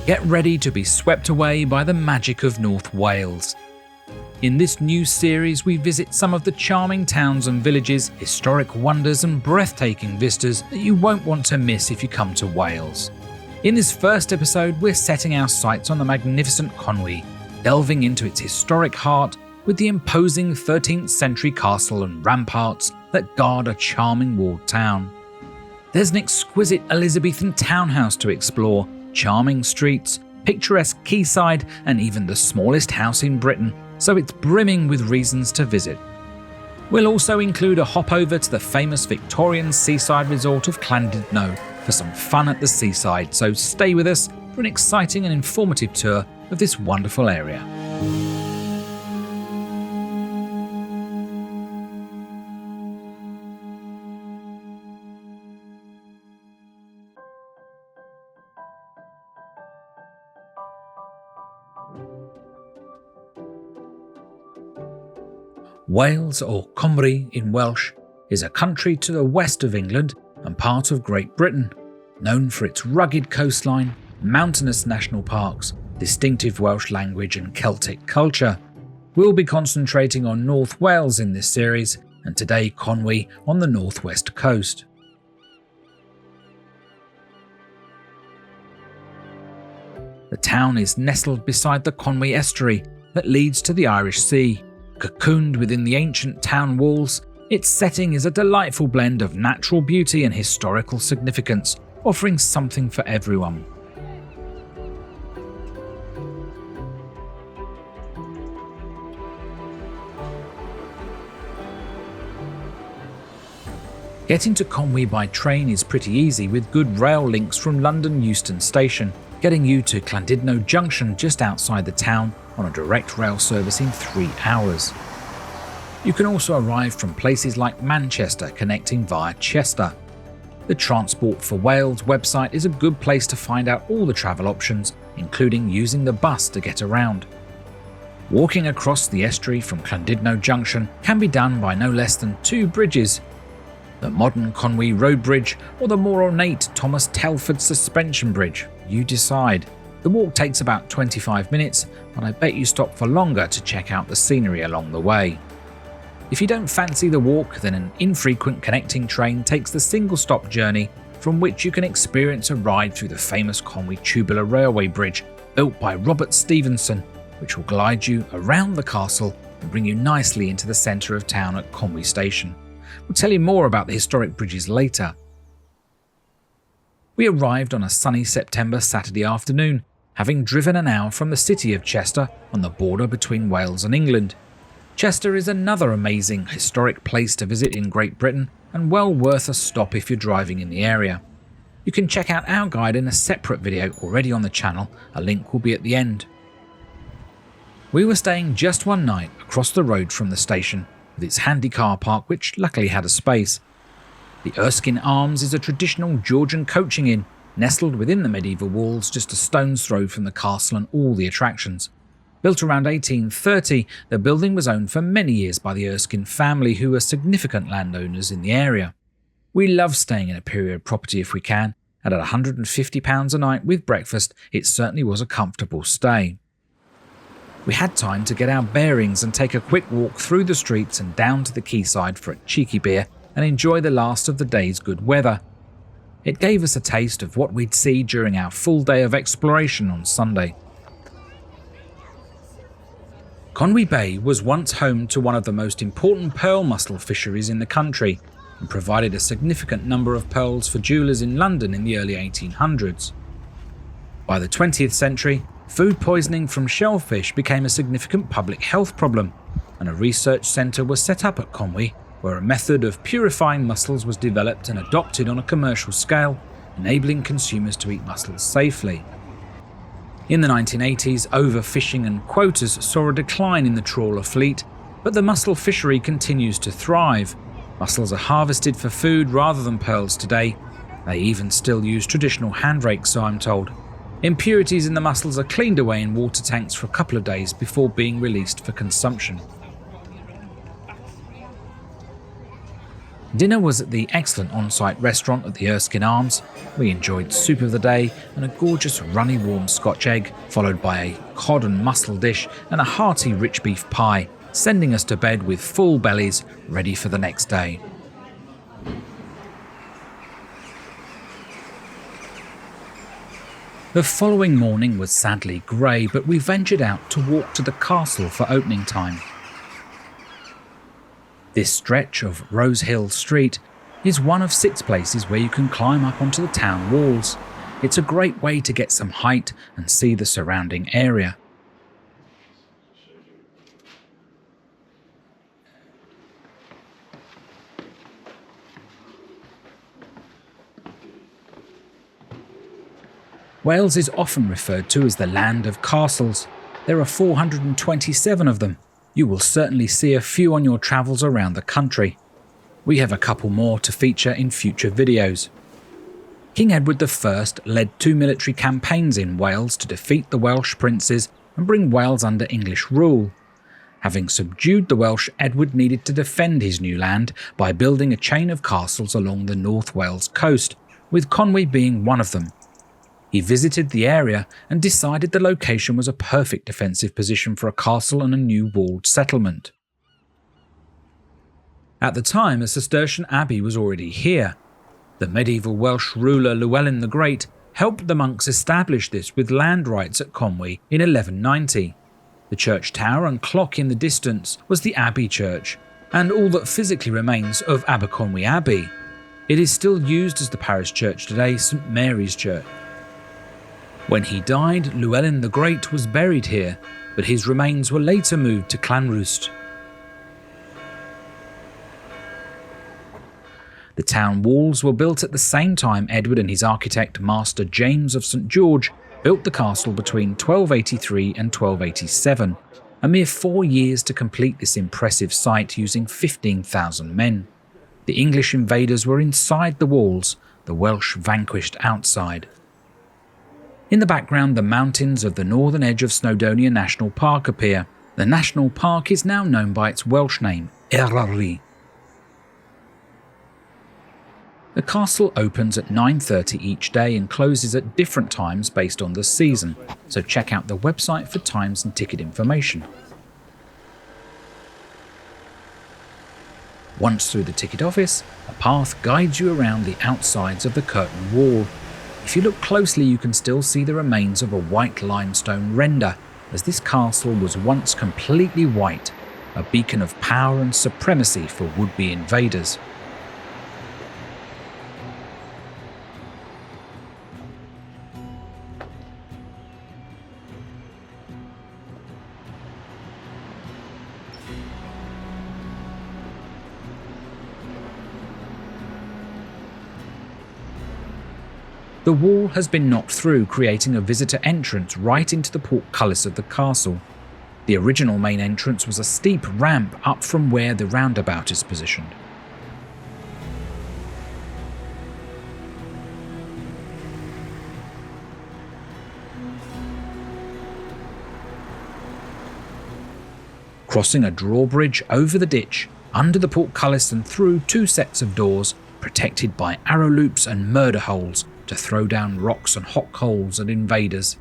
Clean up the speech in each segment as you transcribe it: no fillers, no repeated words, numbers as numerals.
Get ready to be swept away by the magic of North Wales. In this new series, we visit some of the charming towns and villages, historic wonders and breathtaking vistas that you won't want to miss if you come to Wales. In this first episode, we're setting our sights on the magnificent Conwy, delving into its historic heart with the imposing 13th century castle and ramparts that guard a charming walled town. There's an exquisite Elizabethan townhouse to explore, charming streets, picturesque quayside, and even the smallest house in Britain, so it's brimming with reasons to visit. We'll also include a hop over to the famous Victorian seaside resort of Llandudno for some fun at the seaside, so stay with us for an exciting and informative tour of this wonderful area. Wales, or Cymru in Welsh, is a country to the west of England and part of Great Britain, known for its rugged coastline, mountainous national parks, distinctive Welsh language and Celtic culture. We'll be concentrating on North Wales in this series, and today Conwy on the northwest coast. The town is nestled beside the Conwy estuary that leads to the Irish Sea. Cocooned within the ancient town walls, its setting is a delightful blend of natural beauty and historical significance, offering something for everyone. Getting to Conwy by train is pretty easy with good rail links from London Euston Station, getting you to Llandudno Junction just outside the town on a direct rail service in 3 hours. You can also arrive from places like Manchester, connecting via Chester. The Transport for Wales website is a good place to find out all the travel options, including using the bus to get around. Walking across the estuary from Llandudno Junction can be done by no less than 2 bridges: the modern Conwy Road Bridge or the more ornate Thomas Telford Suspension Bridge. You decide. The walk takes about 25 minutes, but I bet you stop for longer to check out the scenery along the way. If you don't fancy the walk, then an infrequent connecting train takes the single-stop journey from which you can experience a ride through the famous Conwy Tubular Railway Bridge, built by Robert Stevenson, which will glide you around the castle and bring you nicely into the centre of town at Conwy Station. We'll tell you more about the historic bridges later. We arrived on a sunny September Saturday afternoon, having driven an hour from the city of Chester on the border between Wales and England. Chester is another amazing historic place to visit in Great Britain and well worth a stop if you're driving in the area. You can check out our guide in a separate video already on the channel, a link will be at the end. We were staying just one night across the road from the station, with its handy car park which luckily had a space. The Erskine Arms is a traditional Georgian coaching inn, nestled within the medieval walls just a stone's throw from the castle and all the attractions. Built around 1830, the building was owned for many years by the Erskine family, who were significant landowners in the area. We love staying in a period property if we can, and at £150 a night with breakfast, it certainly was a comfortable stay. We had time to get our bearings and take a quick walk through the streets and down to the quayside for a cheeky beer and enjoy the last of the day's good weather. It gave us a taste of what we'd see during our full day of exploration on Sunday. Conwy Bay was once home to one of the most important pearl mussel fisheries in the country and provided a significant number of pearls for jewellers in London in the early 1800s. By the 20th century, food poisoning from shellfish became a significant public health problem, and a research centre was set up at Conwy, where a method of purifying mussels was developed and adopted on a commercial scale, enabling consumers to eat mussels safely. In the 1980s, overfishing and quotas saw a decline in the trawler fleet, but the mussel fishery continues to thrive. Mussels are harvested for food rather than pearls today. They even still use traditional hand rakes, so I'm told. Impurities in the mussels are cleaned away in water tanks for a couple of days before being released for consumption. Dinner was at the excellent on-site restaurant at the Erskine Arms. We enjoyed soup of the day and a gorgeous runny warm Scotch egg, followed by a cod and mussel dish and a hearty rich beef pie, sending us to bed with full bellies, ready for the next day. The following morning was sadly grey, but we ventured out to walk to the castle for opening time. This stretch of Rose Hill Street is one of 6 places where you can climb up onto the town walls. It's a great way to get some height and see the surrounding area. Wales is often referred to as the land of castles. There are 427 of them. You will certainly see a few on your travels around the country. We have a couple more to feature in future videos. King Edward I led 2 military campaigns in Wales to defeat the Welsh princes and bring Wales under English rule. Having subdued the Welsh, Edward needed to defend his new land by building a chain of castles along the North Wales coast, with Conwy being one of them. He visited the area and decided the location was a perfect defensive position for a castle and a new walled settlement. At the time, a Cistercian abbey was already here. The medieval Welsh ruler Llewellyn the Great helped the monks establish this with land rights at Conwy in 1190. The church tower and clock in the distance was the abbey church, and all that physically remains of Aberconwy Abbey. It is still used as the parish church today, St Mary's Church. When he died, Llewellyn the Great was buried here, but his remains were later moved to Llanrwst. The town walls were built at the same time Edward and his architect, Master James of St George, built the castle between 1283 and 1287, a mere 4 years to complete this impressive site using 15,000 men. The English invaders were inside the walls, the Welsh vanquished outside. In the background, the mountains of the northern edge of Snowdonia National Park appear. The national park is now known by its Welsh name, Estuary. The castle opens at 9:30 each day and closes at different times based on the season, so check out the website for times and ticket information. Once through the ticket office, a path guides you around the outsides of the curtain wall. If you look closely, you can still see the remains of a white limestone render, as this castle was once completely white, a beacon of power and supremacy for would-be invaders. The wall has been knocked through, creating a visitor entrance right into the portcullis of the castle. The original main entrance was a steep ramp up from where the roundabout is positioned. Crossing a drawbridge over the ditch, under the portcullis and through 2 sets of doors, protected by arrow loops and murder holes, to throw down rocks and hot coals at invaders.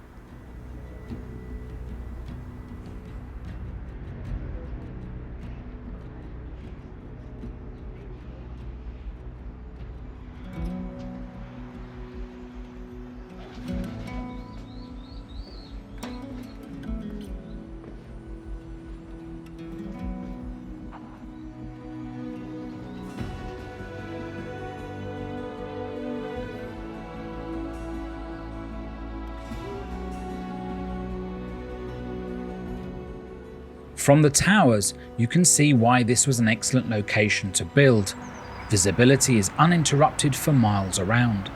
From the towers, you can see why this was an excellent location to build. Visibility is uninterrupted for miles around.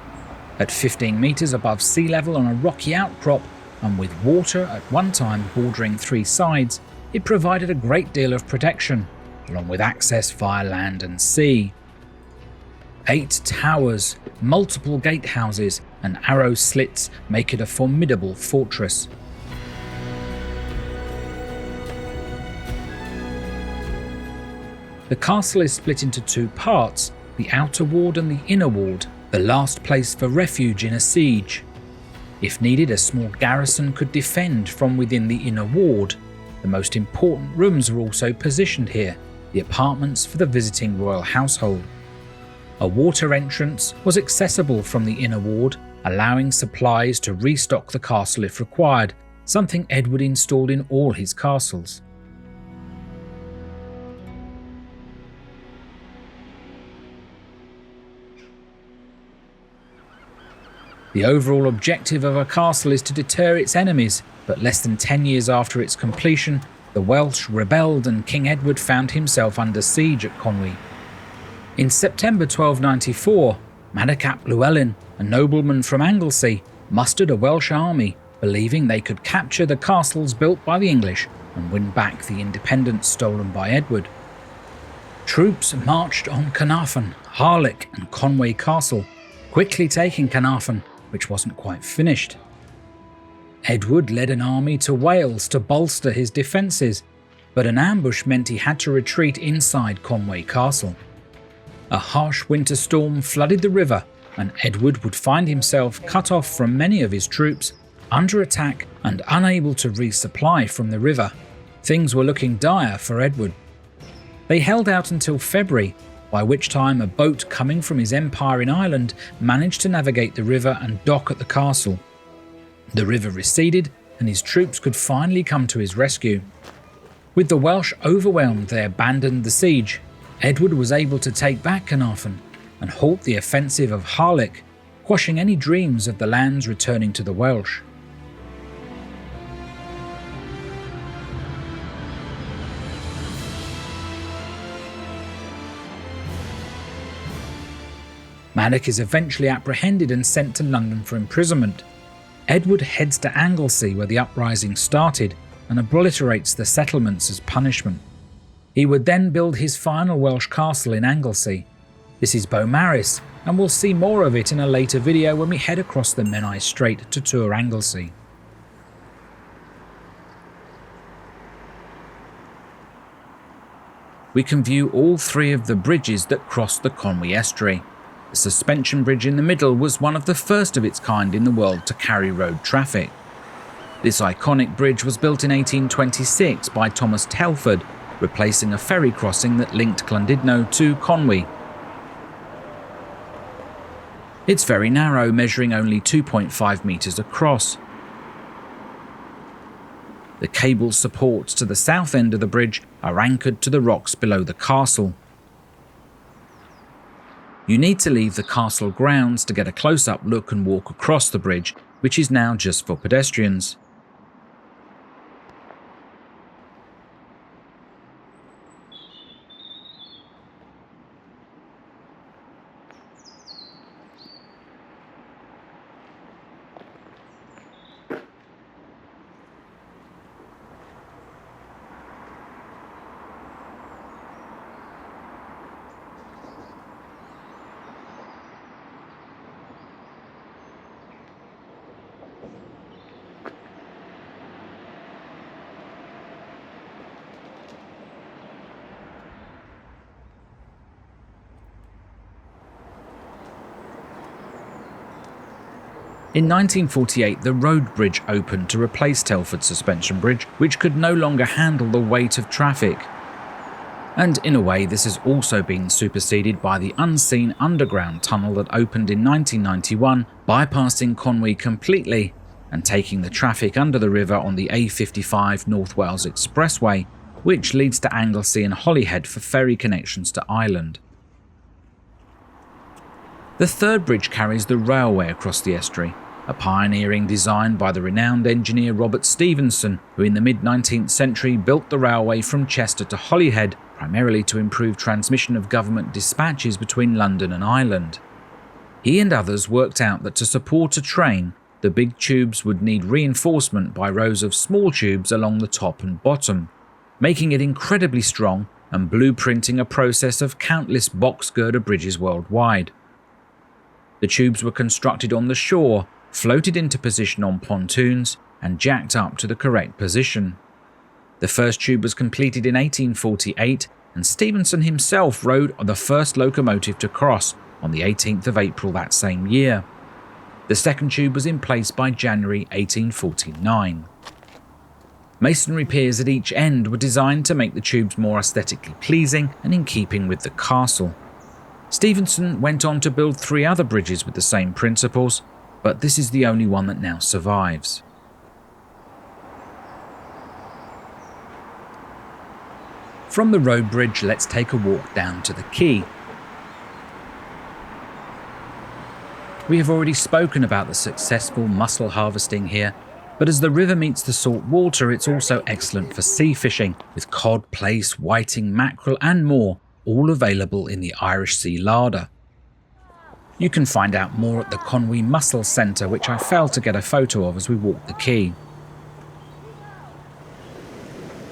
At 15 metres above sea level on a rocky outcrop, and with water at one time bordering 3 sides, it provided a great deal of protection, along with access via land and sea. 8 towers, multiple gatehouses, and arrow slits make it a formidable fortress. The castle is split into 2 parts, the outer ward and the inner ward, the last place for refuge in a siege. If needed, a small garrison could defend from within the inner ward. The most important rooms were also positioned here, the apartments for the visiting royal household. A water entrance was accessible from the inner ward, allowing supplies to restock the castle if required, something Edward installed in all his castles. The overall objective of a castle is to deter its enemies, but less than 10 years after its completion, the Welsh rebelled and King Edward found himself under siege at Conwy. In September 1294, Madog ap Llewellyn, a nobleman from Anglesey, mustered a Welsh army, believing they could capture the castles built by the English and win back the independence stolen by Edward. Troops marched on Carnarvon, Harlech and Conwy Castle, quickly taking Carnarvon, which wasn't quite finished. Edward led an army to Wales to bolster his defences, but an ambush meant he had to retreat inside Conwy Castle. A harsh winter storm flooded the river, and Edward would find himself cut off from many of his troops, under attack and unable to resupply from the river. Things were looking dire for Edward. They held out until February, by which time a boat coming from his empire in Ireland managed to navigate the river and dock at the castle. The river receded, and his troops could finally come to his rescue. With the Welsh overwhelmed, they abandoned the siege. Edward was able to take back Carnarvon and halt the offensive of Harlech, quashing any dreams of the lands returning to the Welsh. Madog is eventually apprehended and sent to London for imprisonment. Edward heads to Anglesey, where the uprising started, and obliterates the settlements as punishment. He would then build his final Welsh castle in Anglesey. This is Beaumaris, and we'll see more of it in a later video when we head across the Menai Strait to tour Anglesey. We can view all three of the bridges that cross the Conwy estuary. The suspension bridge in the middle was one of the first of its kind in the world to carry road traffic. This iconic bridge was built in 1826 by Thomas Telford, replacing a ferry crossing that linked Llandudno to Conwy. It's very narrow, measuring only 2.5 metres across. The cable supports to the south end of the bridge are anchored to the rocks below the castle. You need to leave the castle grounds to get a close-up look and walk across the bridge, which is now just for pedestrians. In 1948, the road bridge opened to replace Telford Suspension Bridge, which could no longer handle the weight of traffic. And in a way, this has also been superseded by the unseen underground tunnel that opened in 1991, bypassing Conwy completely and taking the traffic under the river on the A55 North Wales Expressway, which leads to Anglesey and Holyhead for ferry connections to Ireland. The third bridge carries the railway across the estuary, a pioneering design by the renowned engineer Robert Stevenson, who in the mid-19th century built the railway from Chester to Holyhead, primarily to improve transmission of government dispatches between London and Ireland. He and others worked out that to support a train, the big tubes would need reinforcement by rows of small tubes along the top and bottom, making it incredibly strong and blueprinting a process of countless box girder bridges worldwide. The tubes were constructed on the shore, floated into position on pontoons, and jacked up to the correct position. The first tube was completed in 1848, and Stevenson himself rode the first locomotive to cross on the 18th of April that same year. The second tube was in place by January 1849. Masonry piers at each end were designed to make the tubes more aesthetically pleasing and in keeping with the castle. Stevenson went on to build 3 other bridges with the same principles, but this is the only one that now survives. From the road bridge, let's take a walk down to the quay. We have already spoken about the successful mussel harvesting here, but as the river meets the salt water, it's also excellent for sea fishing, with cod, plaice, whiting, mackerel and more, all available in the Irish Sea larder. You can find out more at the Conwy Mussel Centre, which I failed to get a photo of as we walked the quay.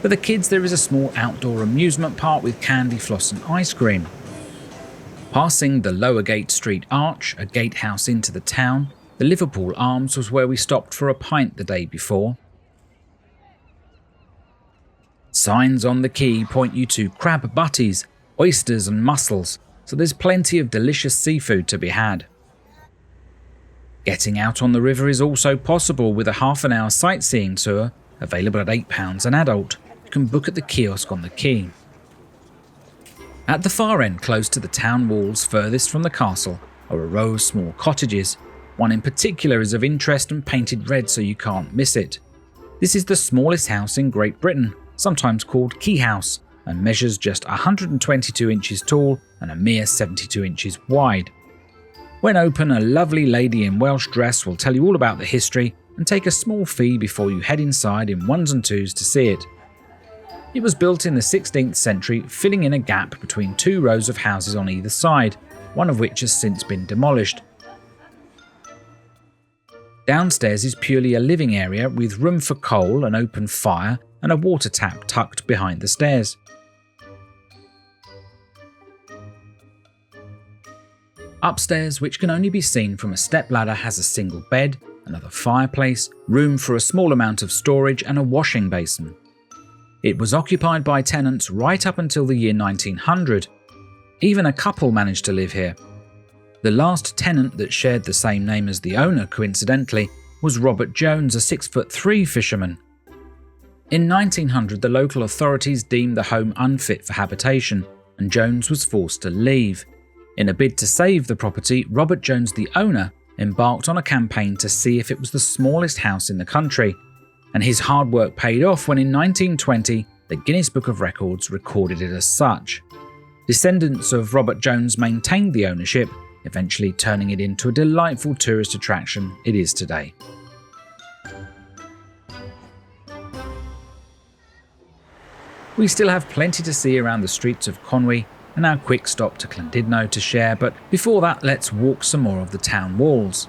For the kids, there is a small outdoor amusement park with candy floss and ice cream. Passing the Lower Gate Street Arch, a gatehouse into the town, the Liverpool Arms was where we stopped for a pint the day before. Signs on the quay point you to crab butties, oysters and mussels, so there's plenty of delicious seafood to be had. Getting out on the river is also possible with a half-an-hour sightseeing tour, available at £8 an adult. You can book at the kiosk on the quay. At the far end, close to the town walls furthest from the castle, are a row of small cottages. One in particular is of interest and painted red so you can't miss it. This is the smallest house in Great Britain, sometimes called Quay House, and measures just 122 inches tall and a mere 72 inches wide. When open, a lovely lady in Welsh dress will tell you all about the history and take a small fee before you head inside in ones and twos to see it. It was built in the 16th century, filling in a gap between 2 rows of houses on either side, one of which has since been demolished. Downstairs is purely a living area with room for coal, an open fire and a water tap tucked behind the stairs. Upstairs, which can only be seen from a stepladder, has a single bed, another fireplace, room for a small amount of storage and a washing basin. It was occupied by tenants right up until the year 1900. Even a couple managed to live here. The last tenant that shared the same name as the owner, coincidentally, was Robert Jones, a 6'3" fisherman. In 1900, the local authorities deemed the home unfit for habitation, and Jones was forced to leave. In a bid to save the property, Robert Jones, the owner, embarked on a campaign to see if it was the smallest house in the country, and his hard work paid off when in 1920 the Guinness Book of Records recorded it as such. Descendants of Robert Jones maintained the ownership, eventually turning it into a delightful tourist attraction it is today. We still have plenty to see around the streets of Conwy and our quick stop to Llandudno to share, but before that let's walk some more of the town walls.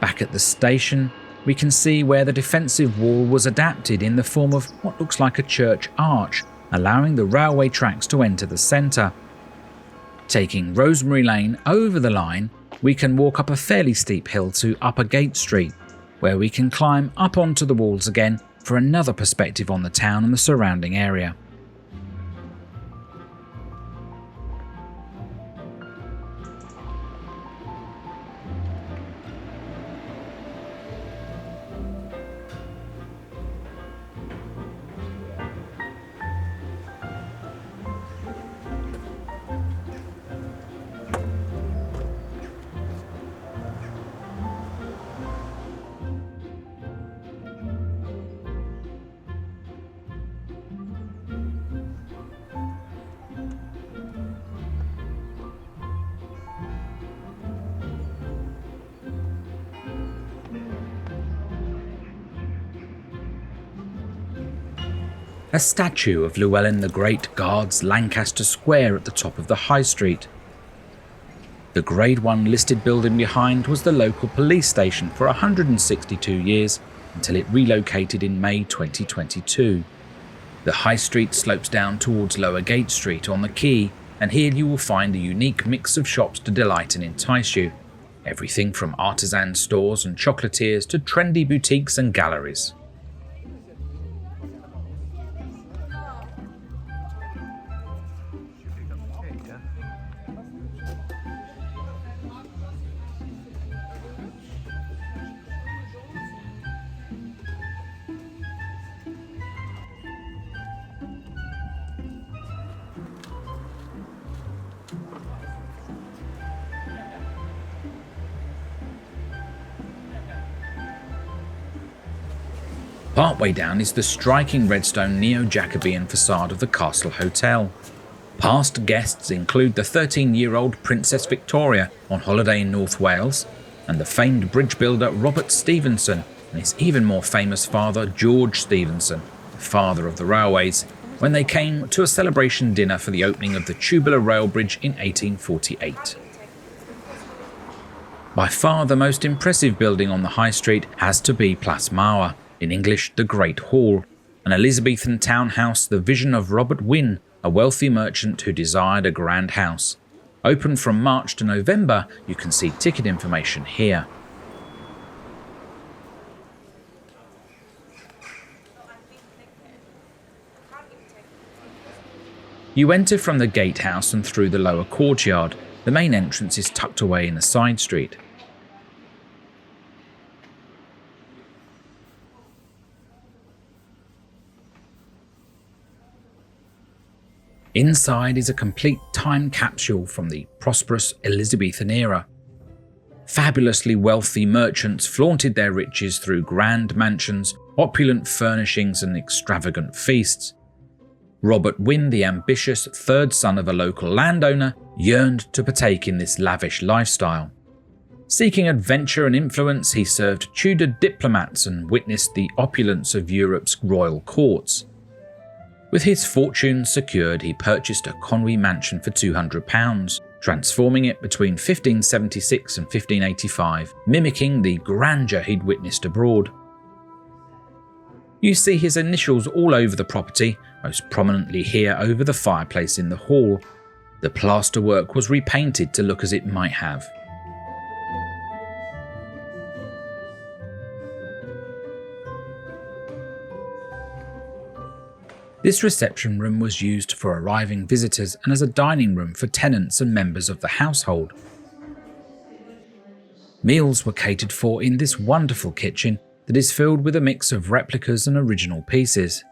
Back at the station, we can see where the defensive wall was adapted in the form of what looks like a church arch, allowing the railway tracks to enter the centre. Taking Rosemary Lane over the line, we can walk up a fairly steep hill to Upper Gate Street, where we can climb up onto the walls again for another perspective on the town and the surrounding area. A statue of Llewellyn the Great guards Lancaster Square at the top of the High Street. The Grade 1 listed building behind was the local police station for 162 years until it relocated in May 2022. The High Street slopes down towards Lower Gate Street on the quay, and here you will find a unique mix of shops to delight and entice you. Everything from artisan stores and chocolatiers to trendy boutiques and galleries. Partway down is the striking redstone neo-Jacobean facade of the Castle Hotel. Past guests include the 13-year-old Princess Victoria on holiday in North Wales, and the famed bridge builder Robert Stevenson and his even more famous father George Stevenson, the father of the railways, when they came to a celebration dinner for the opening of the Tubular Rail Bridge in 1848. By far the most impressive building on the High Street has to be Plas Mawr, in English the Great Hall, an Elizabethan townhouse, the vision of Robert Wynne, a wealthy merchant who desired a grand house. Open from March to November, you can see ticket information here. You enter from the gatehouse and through the lower courtyard. The main entrance is tucked away in a side street. Inside is a complete time capsule from the prosperous Elizabethan era. Fabulously wealthy merchants flaunted their riches through grand mansions, opulent furnishings and extravagant feasts. Robert Wynne, the ambitious third son of a local landowner, yearned to partake in this lavish lifestyle. Seeking adventure and influence, he served Tudor diplomats and witnessed the opulence of Europe's royal courts. With his fortune secured, he purchased a Conwy mansion for £200, transforming it between 1576 and 1585, mimicking the grandeur he'd witnessed abroad. You see his initials all over the property, most prominently here over the fireplace in the hall. The plasterwork was repainted to look as it might have. This reception room was used for arriving visitors and as a dining room for tenants and members of the household. Meals were catered for in this wonderful kitchen that is filled with a mix of replicas and original pieces.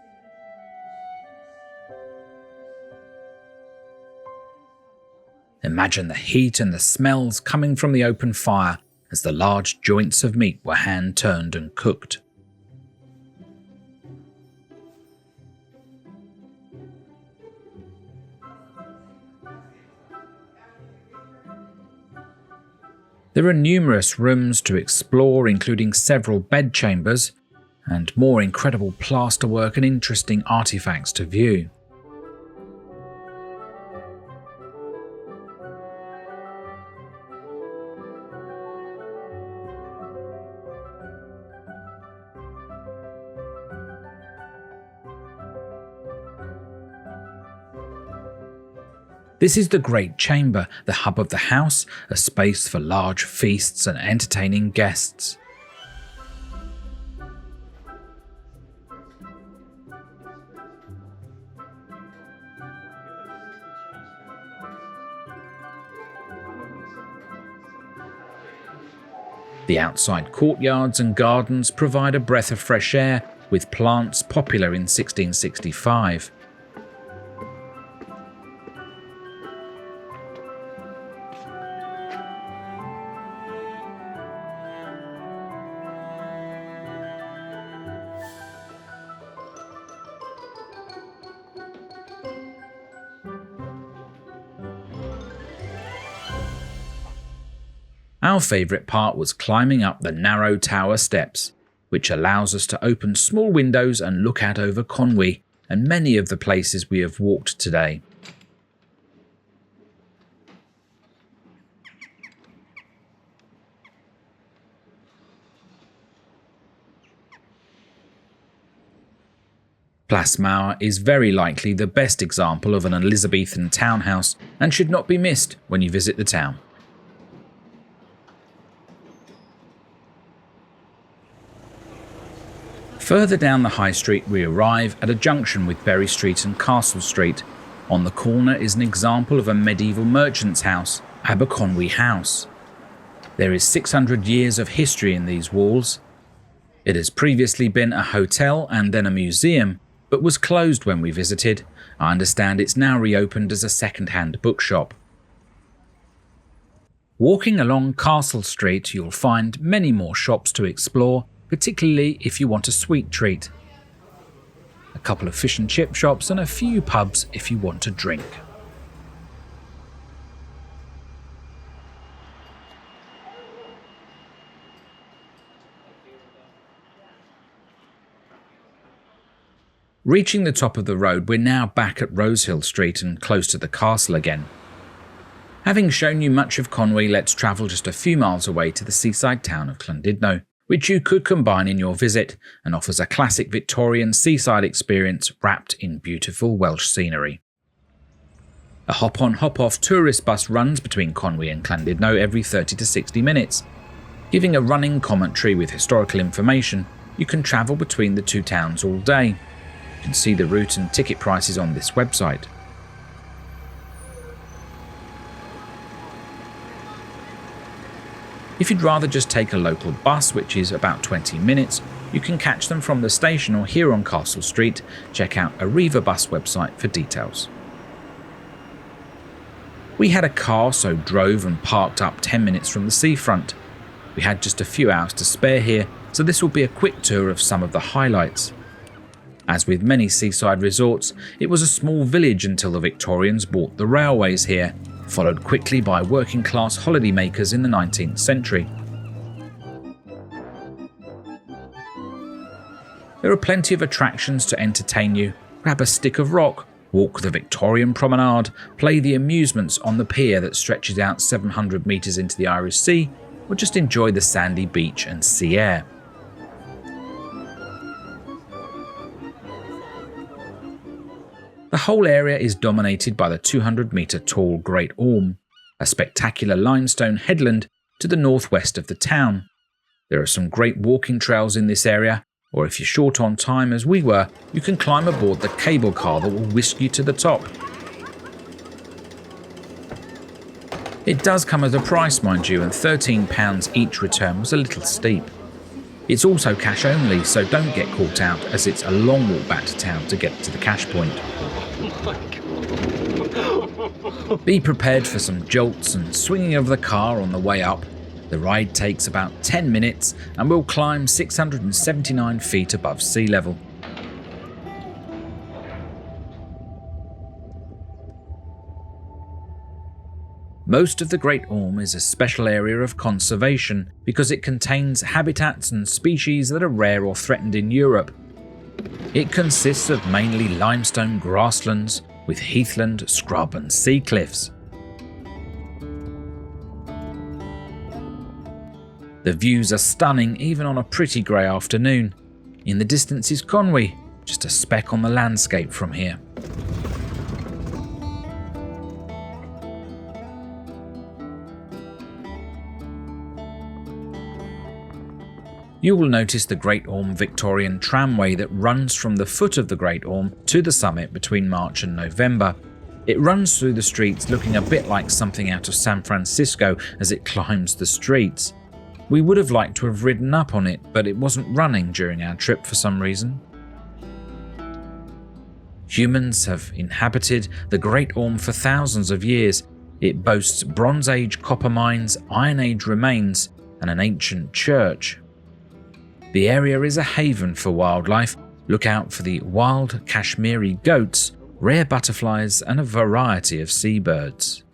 Imagine the heat and the smells coming from the open fire as the large joints of meat were hand-turned and cooked. There are numerous rooms to explore, including several bedchambers and more incredible plasterwork and interesting artifacts to view. This is the Great Chamber, the hub of the house, a space for large feasts and entertaining guests. The outside courtyards and gardens provide a breath of fresh air, with plants popular in 1665. Our favourite part was climbing up the narrow tower steps, which allows us to open small windows and look out over Conwy and many of the places we have walked today. Plas Mawr is very likely the best example of an Elizabethan townhouse and should not be missed when you visit the town. Further down the High Street we arrive at a junction with Berry Street and Castle Street. On the corner is an example of a medieval merchant's house, Aberconwy House. There is 600 years of history in these walls. It has previously been a hotel and then a museum, but was closed when we visited. I understand it's now reopened as a second-hand bookshop. Walking along Castle Street, you'll find many more shops to explore, particularly if you want a sweet treat. A couple of fish and chip shops and a few pubs if you want a drink. Reaching the top of the road, we're now back at Rosehill Street and close to the castle again. Having shown you much of Conwy, let's travel just a few miles away to the seaside town of Llandudno, which you could combine in your visit and offers a classic Victorian seaside experience wrapped in beautiful Welsh scenery. A hop-on hop-off tourist bus runs between Conwy and Llandudno every 30 to 60 minutes. Giving a running commentary with historical information, you can travel between the two towns all day. You can see the route and ticket prices on this website. If you'd rather just take a local bus, which is about 20 minutes, you can catch them from the station or here on Castle Street. Check out Arriva bus website for details. We had a car, so drove and parked up 10 minutes from the seafront. We had just a few hours to spare here, so this will be a quick tour of some of the highlights. As with many seaside resorts, it was a small village until the Victorians bought the railways here, followed quickly by working-class holidaymakers in the 19th century. There are plenty of attractions to entertain you. Grab a stick of rock, walk the Victorian promenade, play the amusements on the pier that stretches out 700 metres into the Irish Sea, or just enjoy the sandy beach and sea air. The whole area is dominated by the 200-metre tall Great Orme, a spectacular limestone headland to the northwest of the town. There are some great walking trails in this area, or if you're short on time as we were, you can climb aboard the cable car that will whisk you to the top. It does come at a price, mind you, and £13 each return was a little steep. It's also cash only, so don't get caught out as it's a long walk back to town to get to the cash point. Be prepared for some jolts and swinging of the car on the way up. The ride takes about 10 minutes and will climb 679 feet above sea level. Most of the Great Orme is a special area of conservation because it contains habitats and species that are rare or threatened in Europe. It consists of mainly limestone grasslands with heathland, scrub and sea cliffs. The views are stunning even on a pretty grey afternoon. In the distance is Conwy, just a speck on the landscape from here. You will notice the Great Orme Victorian tramway that runs from the foot of the Great Orme to the summit between March and November. It runs through the streets looking a bit like something out of San Francisco as it climbs the streets. We would have liked to have ridden up on it, but it wasn't running during our trip for some reason. Humans have inhabited the Great Orme for thousands of years. It boasts Bronze Age copper mines, Iron Age remains, and an ancient church. The area is a haven for wildlife. Look out for the wild Kashmiri goats, rare butterflies, and a variety of seabirds.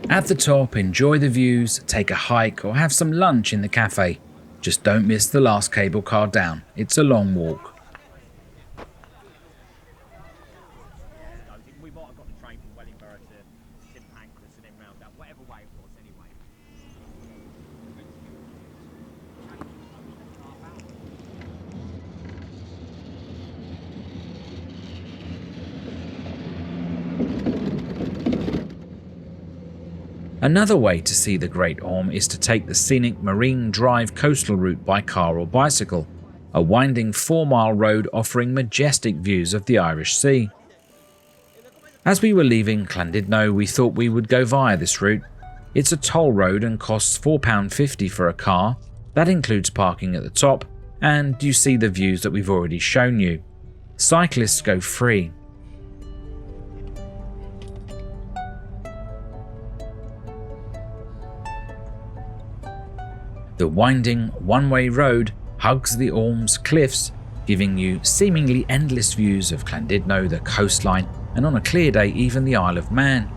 At the top, enjoy the views, take a hike or have some lunch in the cafe. Just don't miss the last cable car down. It's a long walk. Another way to see the Great Orme is to take the scenic Marine Drive coastal route by car or bicycle, a winding 4-mile road offering majestic views of the Irish Sea. As we were leaving Llandudno, we thought we would go via this route. It's a toll road and costs £4.50 for a car. That includes parking at the top, and you see the views that we've already shown you. Cyclists go free. The winding one-way road hugs the Orme's cliffs, giving you seemingly endless views of Llandudno, the coastline, and on a clear day even the Isle of Man.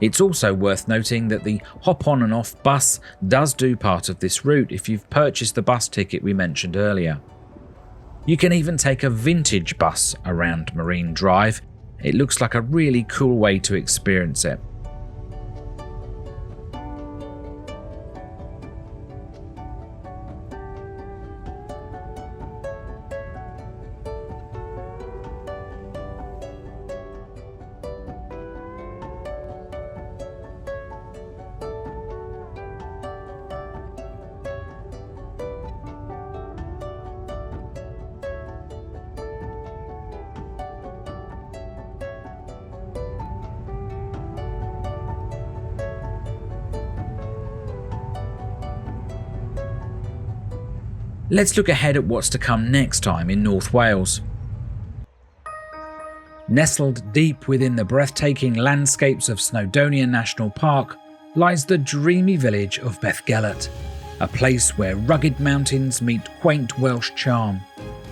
It's also worth noting that the hop-on and off bus does do part of this route if you've purchased the bus ticket we mentioned earlier. You can even take a vintage bus around Marine Drive. It looks like a really cool way to experience it. Let's look ahead at what's to come next time in North Wales. Nestled deep within the breathtaking landscapes of Snowdonia National Park lies the dreamy village of Bethgelert, a place where rugged mountains meet quaint Welsh charm.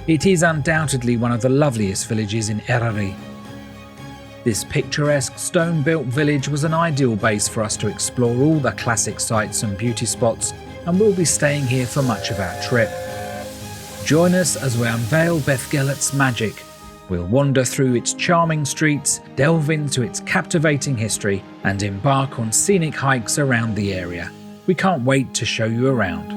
It is undoubtedly one of the loveliest villages in Eryri. This picturesque stone-built village was an ideal base for us to explore all the classic sites and beauty spots, and we'll be staying here for much of our trip. Join us as we unveil Bethgelert's magic. We'll wander through its charming streets, delve into its captivating history, and embark on scenic hikes around the area. We can't wait to show you around.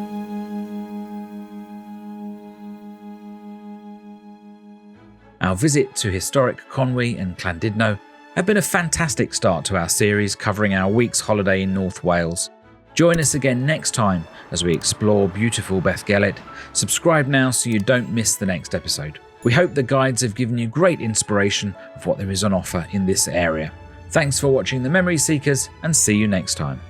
Our visit to historic Conwy and Llandudno have been a fantastic start to our series covering our week's holiday in North Wales. Join us again next time as we explore beautiful Bethgelert. Subscribe now so you don't miss the next episode. We hope the guides have given you great inspiration of what there is on offer in this area. Thanks for watching the Memory Seekers, and see you next time.